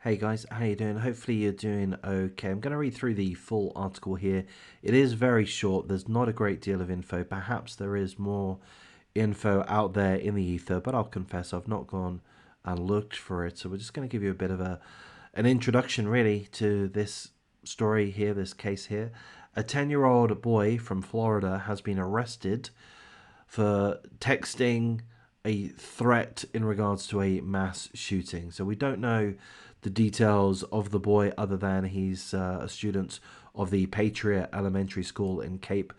Hey guys, how you doing? Hopefully you're doing okay. I'm going to read through the full article here. It is very short. There's not a great deal of info. Perhaps there is more info out there in the ether, but I'll confess I've not gone and looked for it. So we're just going to give you a bit of an introduction really to this story here, this case here. A 10-year-old boy from Florida has been arrested for texting a threat in regards to a mass shooting. So we don't know the details of the boy other than he's a student of the Patriot Elementary School in Cape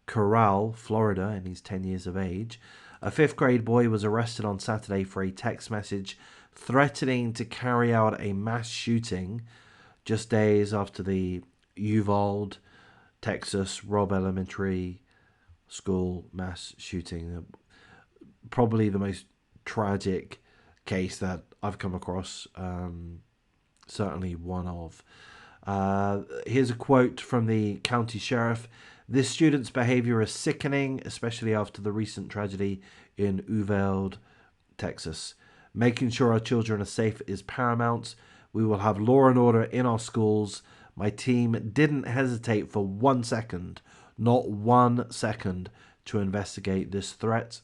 Coral, Florida, and he's 10 years of age. A fifth grade boy was arrested on Saturday for a text message threatening to carry out a mass shooting just days after the Uvalde, Texas, Robb Elementary School mass shooting. Probably the most tragic case that I've come across. Certainly one of. Here's a quote from the county sheriff. This student's behavior is sickening, especially after the recent tragedy in Uvalde, Texas. Making sure our children are safe is paramount. We will have law and order in our schools. My team didn't hesitate for 1 second, not 1 second, to investigate this threat.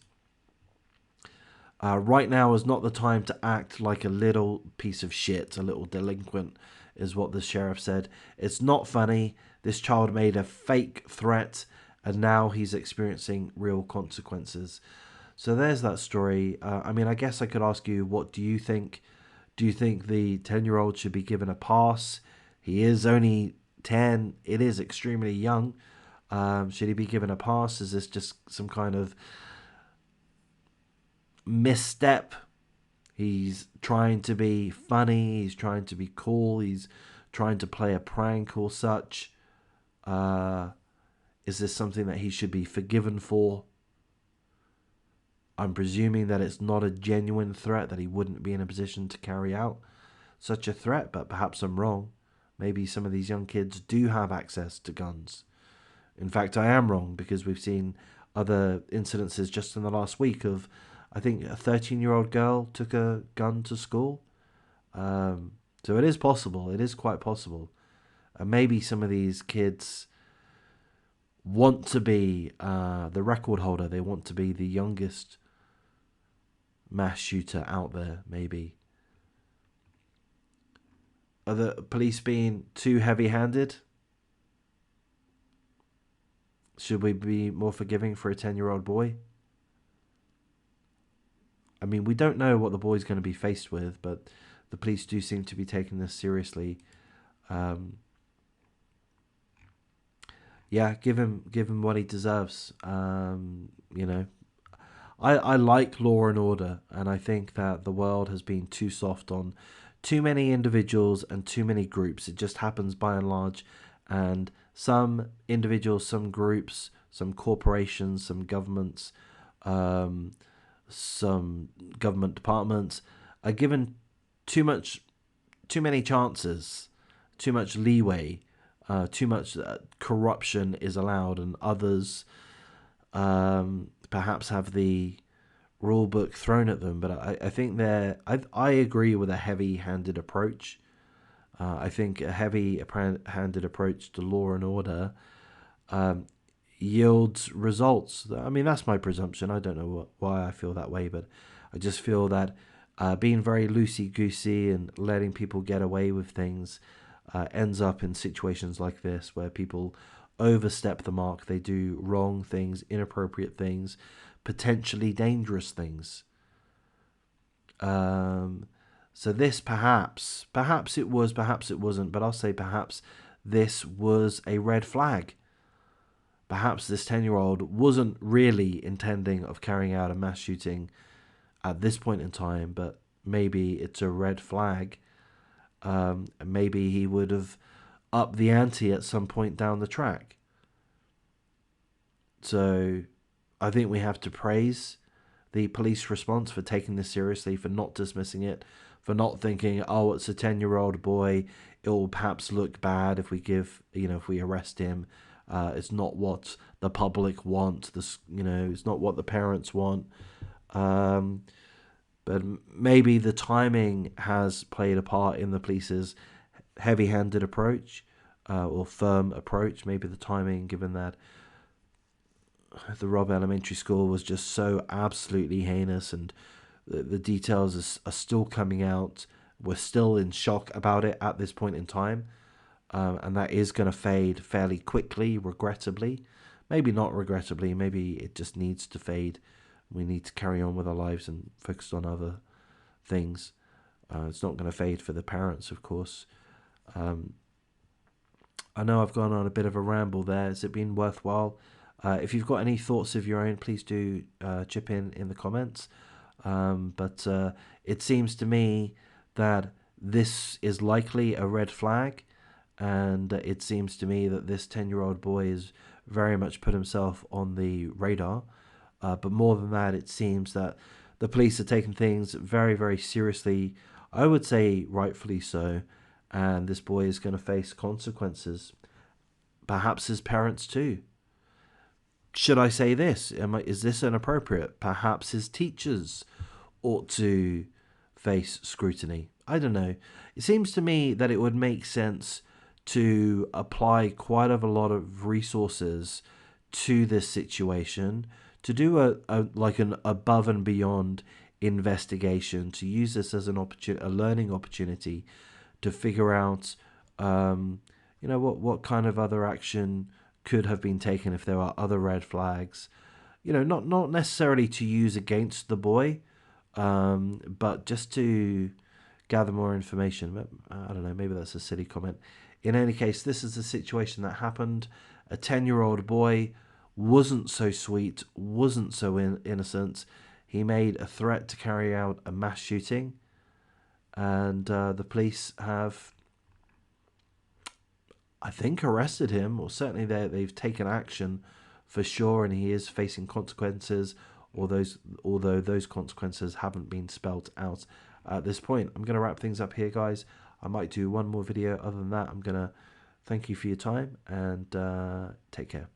Right now is not the time to act like a little piece of shit, a little delinquent, is what the sheriff said. It's not funny. This child made a fake threat, and now he's experiencing real consequences. So there's that story. I guess I could ask you, what do you think? Do you think the 10-year-old should be given a pass? He is only 10. It is extremely young. Should he be given a pass? Is this just some kind of misstep? He's trying to be funny, he's trying to be cool, he's trying to play a prank or such. Is this something that he should be forgiven for? I'm presuming that it's not a genuine threat, that he wouldn't be in a position to carry out such a threat, but perhaps I'm wrong. Maybe some of these young kids do have access to guns. In fact, I am wrong, because we've seen other incidences just in the last week of, I think, a 13-year-old girl took a gun to school. So it is possible. It is quite possible. And maybe some of these kids want to be the record holder. They want to be the youngest mass shooter out there, maybe. Are the police being too heavy-handed? Should we be more forgiving for a 10-year-old boy? I mean, we don't know what the boy's going to be faced with, but the police do seem to be taking this seriously. Yeah, give him what he deserves. I like law and order, and I think that the world has been too soft on too many individuals and too many groups. It just happens by and large, and some individuals, some groups, some corporations, some governments, some government departments are given too many chances, too much leeway, too much corruption is allowed, and others perhaps have the rule book thrown at them. But I think I agree with a heavy-handed approach. I think a heavy-handed approach to law and order yields results. I mean, that's my presumption. I don't know why I feel that way, but I just feel that being very loosey-goosey and letting people get away with things ends up in situations like this, where people overstep the mark. They do wrong things, inappropriate things, potentially dangerous things. So this perhaps it was, perhaps it wasn't, but I'll say perhaps this was a red flag. Perhaps this 10-year-old wasn't really intending of carrying out a mass shooting at this point in time, but maybe it's a red flag. Maybe he would have upped the ante at some point down the track. So I think we have to praise the police response for taking this seriously, for not dismissing it, for not thinking, oh, it's a 10-year-old boy, it will perhaps look bad if we arrest him. It's not what the public want. It's not what the parents want. But maybe the timing has played a part in the police's heavy-handed approach or firm approach. Maybe the timing, given that the Robb Elementary School was just so absolutely heinous, and the details are still coming out. We're still in shock about it at this point in time, and that is going to fade fairly quickly, regrettably. Maybe not regrettably, maybe it just needs to fade. We need to carry on with our lives and focus on other things. It's not going to fade for the parents, of course. I know I've gone on a bit of a ramble there. Has it been worthwhile? If you've got any thoughts of your own, please do chip in the comments. But it seems to me that this is likely a red flag, and it seems to me that this 10-year-old boy has very much put himself on the radar. But more than that, it seems that the police are taking things very, very seriously. I would say rightfully so, and this boy is going to face consequences. Perhaps his parents too. Should I say this? Is this inappropriate? Perhaps his teachers ought to face scrutiny. I don't know. It seems to me that it would make sense to apply quite a lot of resources to this situation, to do an above and beyond investigation, to use this as a learning opportunity to figure out, what kind of other action could have been taken if there are other red flags. Not necessarily to use against the boy, but just to gather more information. But I don't know, maybe that's a silly comment. In any case, this is a situation that happened. A 10-year-old boy wasn't so sweet, wasn't so innocent. He made a threat to carry out a mass shooting, and the police have, I think, arrested him, or certainly they've taken action for sure, and he is facing consequences, although those consequences haven't been spelled out at this point. I'm going to wrap things up here, guys. I might do one more video. Other than that, I'm going to thank you for your time, and take care.